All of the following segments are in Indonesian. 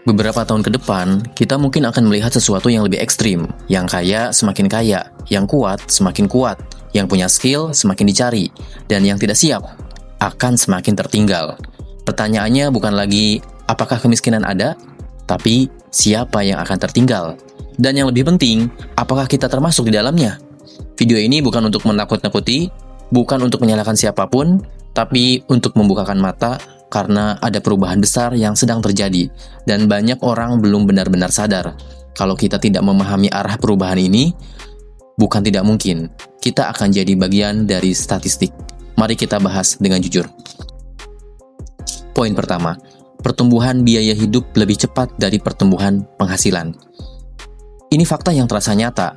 Beberapa tahun ke depan, kita mungkin akan melihat sesuatu yang lebih ekstrim. Yang kaya semakin kaya, yang kuat semakin kuat, yang punya skill semakin dicari, dan yang tidak siap akan semakin tertinggal. Pertanyaannya bukan lagi apakah kemiskinan ada, tapi siapa yang akan tertinggal. Dan yang lebih penting, apakah kita termasuk di dalamnya? Video ini bukan untuk menakut-nakuti, bukan untuk menyalahkan siapapun, tapi untuk membukakan mata karena ada perubahan besar yang sedang terjadi dan banyak orang belum benar-benar sadar. Kalau kita tidak memahami arah perubahan ini, bukan tidak mungkin kita akan jadi bagian dari statistik. Mari kita bahas dengan jujur. Poin pertama, pertumbuhan biaya hidup lebih cepat dari pertumbuhan penghasilan. Ini fakta yang terasa nyata.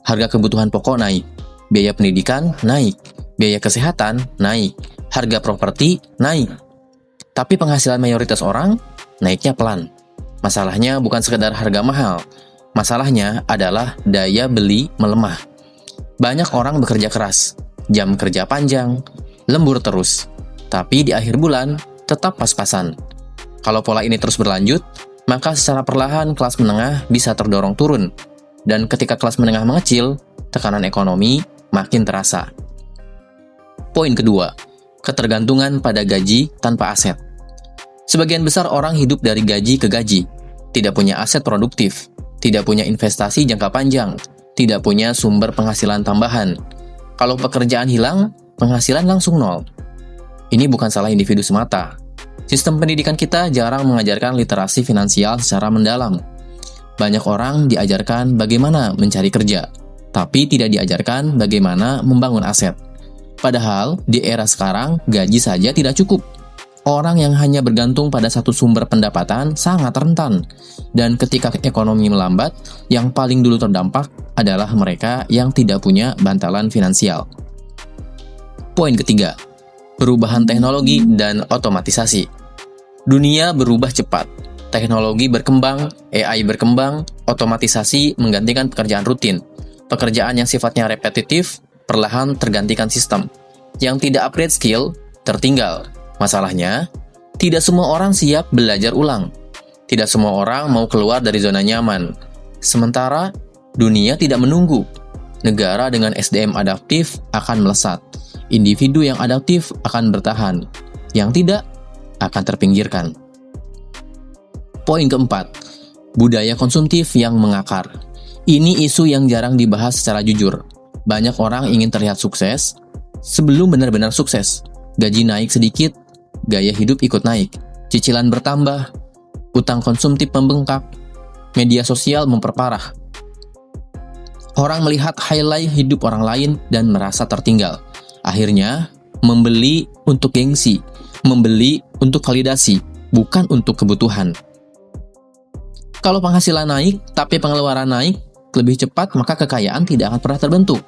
Harga kebutuhan pokok naik, biaya pendidikan naik, biaya kesehatan naik, harga properti naik. Tapi penghasilan mayoritas orang naiknya pelan. Masalahnya bukan sekedar harga mahal. Masalahnya adalah daya beli melemah. Banyak orang bekerja keras, jam kerja panjang, lembur terus. Tapi di akhir bulan tetap pas-pasan. Kalau pola ini terus berlanjut, maka secara perlahan kelas menengah bisa terdorong turun. Dan ketika kelas menengah mengecil, tekanan ekonomi makin terasa. Poin kedua, ketergantungan pada gaji tanpa aset. Sebagian besar orang hidup dari gaji ke gaji, tidak punya aset produktif, tidak punya investasi jangka panjang, tidak punya sumber penghasilan tambahan. Kalau pekerjaan hilang, penghasilan langsung nol. Ini bukan salah individu semata. Sistem pendidikan kita jarang mengajarkan literasi finansial secara mendalam. Banyak orang diajarkan bagaimana mencari kerja, tapi tidak diajarkan bagaimana membangun aset. Padahal, di era sekarang, gaji saja tidak cukup. Orang yang hanya bergantung pada satu sumber pendapatan sangat rentan. Dan ketika ekonomi melambat, yang paling dulu terdampak adalah mereka yang tidak punya bantalan finansial. Poin ketiga, perubahan teknologi dan otomatisasi. Dunia berubah cepat. Teknologi berkembang, AI berkembang, otomatisasi menggantikan pekerjaan rutin. Pekerjaan yang sifatnya repetitif perlahan tergantikan sistem. Yang tidak upgrade skill tertinggal. Masalahnya, tidak semua orang siap belajar ulang. Tidak semua orang mau keluar dari zona nyaman. Sementara, dunia tidak menunggu. Negara dengan SDM adaptif akan melesat. Individu yang adaptif akan bertahan. Yang tidak, akan terpinggirkan. Poin keempat, budaya konsumtif yang mengakar. Ini isu yang jarang dibahas secara jujur. Banyak orang ingin terlihat sukses sebelum benar-benar sukses. Gaji naik sedikit, gaya hidup ikut naik, cicilan bertambah, utang konsumtif membengkak, media sosial memperparah. Orang melihat highlight hidup orang lain dan merasa tertinggal. Akhirnya, membeli untuk gengsi, membeli untuk validasi, bukan untuk kebutuhan. Kalau penghasilan naik, tapi pengeluaran naik lebih cepat, maka kekayaan tidak akan pernah terbentuk.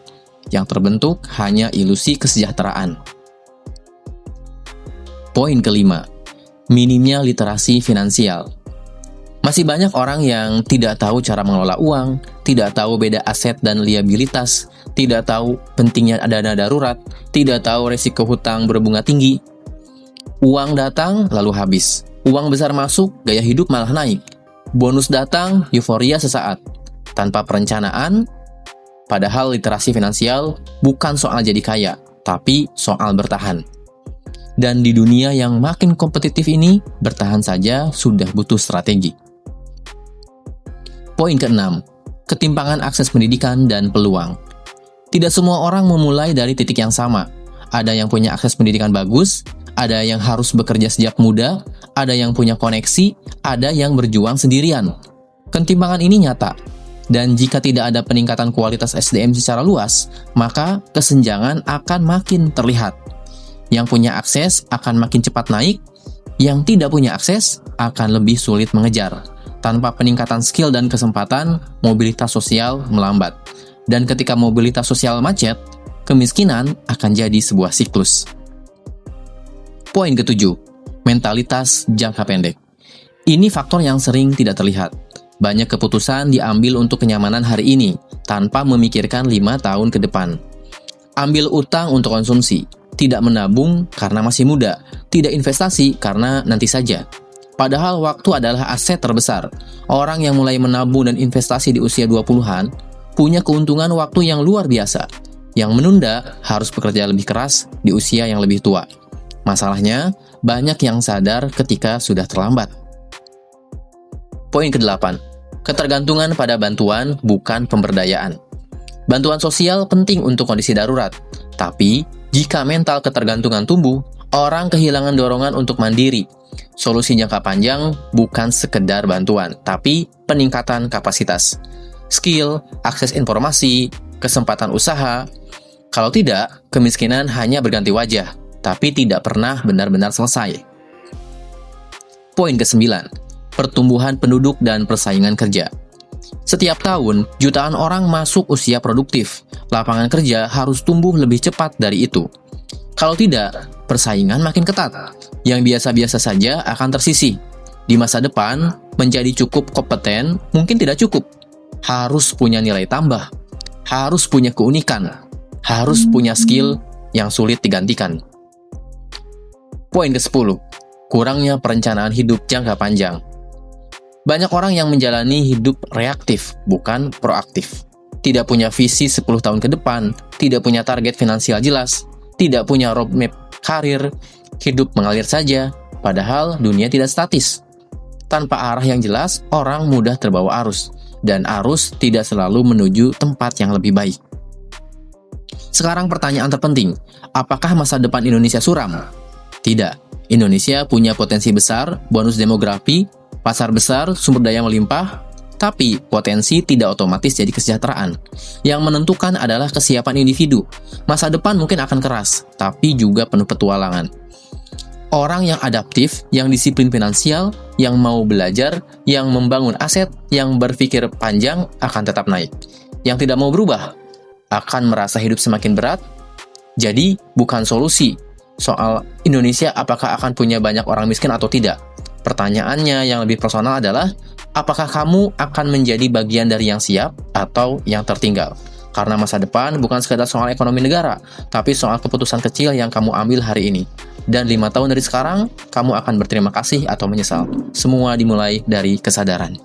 Yang terbentuk hanya ilusi kesejahteraan. Poin kelima, minimnya literasi finansial. Masih banyak orang yang tidak tahu cara mengelola uang, tidak tahu beda aset dan liabilitas, tidak tahu pentingnya dana darurat, tidak tahu resiko hutang berbunga tinggi. Uang datang lalu habis. Uang besar masuk, gaya hidup malah naik. Bonus datang, euforia sesaat. Tanpa perencanaan, padahal literasi finansial bukan soal jadi kaya, tapi soal bertahan. Dan di dunia yang makin kompetitif ini, bertahan saja sudah butuh strategi. Poin keenam, ketimpangan akses pendidikan dan peluang. Tidak semua orang memulai dari titik yang sama. Ada yang punya akses pendidikan bagus, ada yang harus bekerja sejak muda, ada yang punya koneksi, ada yang berjuang sendirian. Ketimpangan ini nyata. Dan jika tidak ada peningkatan kualitas SDM secara luas, maka kesenjangan akan makin terlihat. Yang punya akses akan makin cepat naik, yang tidak punya akses akan lebih sulit mengejar. Tanpa peningkatan skill dan kesempatan, mobilitas sosial melambat. Dan ketika mobilitas sosial macet, kemiskinan akan jadi sebuah siklus. Poin ketujuh, mentalitas jangka pendek. Ini faktor yang sering tidak terlihat. Banyak keputusan diambil untuk kenyamanan hari ini, tanpa memikirkan 5 tahun ke depan. Ambil utang untuk konsumsi, tidak menabung karena masih muda, tidak investasi karena nanti saja. Padahal waktu adalah aset terbesar. Orang yang mulai menabung dan investasi di usia 20-an punya keuntungan waktu yang luar biasa. Yang menunda harus bekerja lebih keras di usia yang lebih tua. Masalahnya, banyak yang sadar ketika sudah terlambat. Poin ke-8. Ketergantungan pada bantuan bukan pemberdayaan. Bantuan sosial penting untuk kondisi darurat. Tapi, jika mental ketergantungan tumbuh, orang kehilangan dorongan untuk mandiri. Solusi jangka panjang bukan sekedar bantuan, tapi peningkatan kapasitas, skill, akses informasi, kesempatan usaha. Kalau tidak, kemiskinan hanya berganti wajah, tapi tidak pernah benar-benar selesai. Poin ke-9. Pertumbuhan penduduk dan persaingan kerja. Setiap tahun, jutaan orang masuk usia produktif. Lapangan kerja harus tumbuh lebih cepat dari itu. Kalau tidak, persaingan makin ketat. Yang biasa-biasa saja akan tersisih. Di masa depan, menjadi cukup kompeten mungkin tidak cukup. Harus punya nilai tambah. Harus punya keunikan. Harus punya skill yang sulit digantikan. Poin ke-10. Kurangnya perencanaan hidup jangka panjang. Banyak orang yang menjalani hidup reaktif, bukan proaktif. Tidak punya visi 10 tahun ke depan, tidak punya target finansial jelas, tidak punya roadmap karir, hidup mengalir saja, padahal dunia tidak statis. Tanpa arah yang jelas, orang mudah terbawa arus, dan arus tidak selalu menuju tempat yang lebih baik. Sekarang pertanyaan terpenting, apakah masa depan Indonesia suram? Tidak, Indonesia punya potensi besar, bonus demografi, pasar besar, sumber daya melimpah, tapi potensi tidak otomatis jadi kesejahteraan. Yang menentukan adalah kesiapan individu. Masa depan mungkin akan keras, tapi juga penuh petualangan. Orang yang adaptif, yang disiplin finansial, yang mau belajar, yang membangun aset, yang berpikir panjang akan tetap naik. Yang tidak mau berubah, akan merasa hidup semakin berat. Jadi, bukan solusi soal Indonesia apakah akan punya banyak orang miskin atau tidak. Pertanyaannya yang lebih personal adalah, apakah kamu akan menjadi bagian dari yang siap atau yang tertinggal? Karena masa depan bukan sekedar soal ekonomi negara, tapi soal keputusan kecil yang kamu ambil hari ini. Dan 5 tahun dari sekarang, kamu akan berterima kasih atau menyesal. Semua dimulai dari kesadaran.